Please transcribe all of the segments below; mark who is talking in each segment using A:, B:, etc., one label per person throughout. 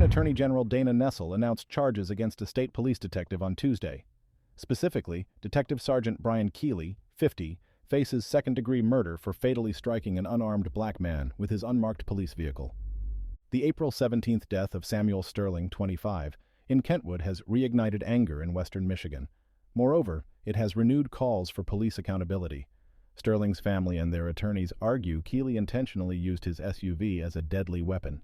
A: Attorney General Dana Nessel announced charges against a state police detective on Tuesday. Specifically, Detective Sergeant Brian Keely, 50, faces second-degree murder for fatally striking an unarmed black man with his unmarked police vehicle. The April 17th death of Samuel Sterling, 25, in Kentwood has reignited anger in western Michigan. Moreover, it has renewed calls for police accountability. Sterling's family and their attorneys argue Keely intentionally used his SUV as a deadly weapon.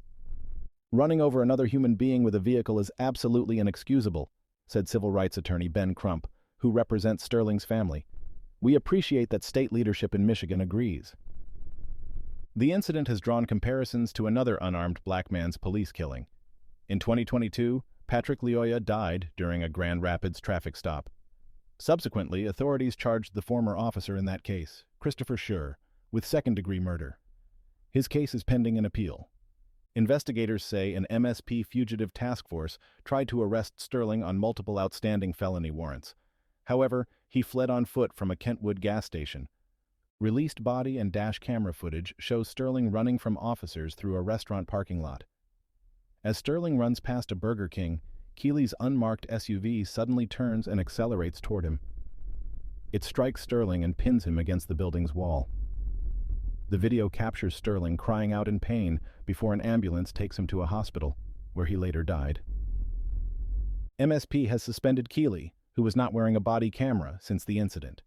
A: "Running over another human being with a vehicle is absolutely inexcusable," said civil rights attorney Ben Crump, who represents Sterling's family. "We appreciate that state leadership in Michigan agrees." The incident has drawn comparisons to another unarmed black man's police killing. In 2022, Patrick Lyoya died during a Grand Rapids traffic stop. Subsequently, authorities charged the former officer in that case, Christopher Schur, with second-degree murder. His case is pending an appeal. Investigators say an MSP fugitive task force tried to arrest Sterling on multiple outstanding felony warrants. However, he fled on foot from a Kentwood gas station. Released body and dash camera footage shows Sterling running from officers through a restaurant parking lot. As Sterling runs past a Burger King, Keely's unmarked SUV suddenly turns and accelerates toward him. It strikes Sterling and pins him against the building's wall. The video captures Sterling crying out in pain before an ambulance takes him to a hospital, where he later died. MSP has suspended Keely, who was not wearing a body camera since the incident.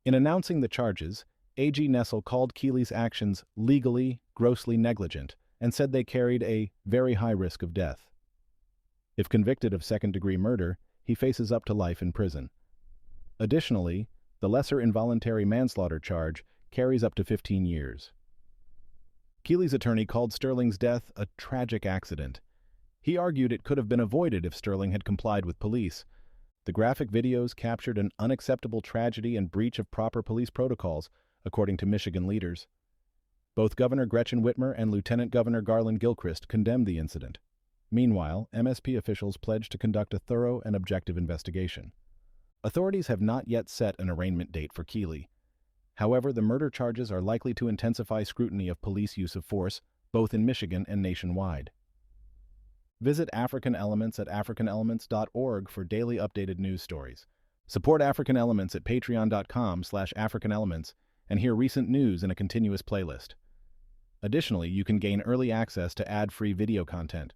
A: In announcing the charges, AG Nessel called Keely's actions legally, grossly negligent, and said they carried a very high risk of death. If convicted of second-degree murder, he faces up to life in prison. Additionally, the lesser involuntary manslaughter charge carries up to 15 years. Keely's attorney called Sterling's death a tragic accident. He argued it could have been avoided if Sterling had complied with police. The graphic videos captured an unacceptable tragedy and breach of proper police protocols, according to Michigan leaders. Both Governor Gretchen Whitmer and Lieutenant Governor Garland Gilchrist condemned the incident. Meanwhile, MSP officials pledged to conduct a thorough and objective investigation. Authorities have not yet set an arraignment date for Keely. However, the murder charges are likely to intensify scrutiny of police use of force, both in Michigan and nationwide. Visit African Elements at africanelements.org for daily updated news stories. Support African Elements at patreon.com/africanelements and hear recent news in a continuous playlist. Additionally, you can gain early access to ad-free video content.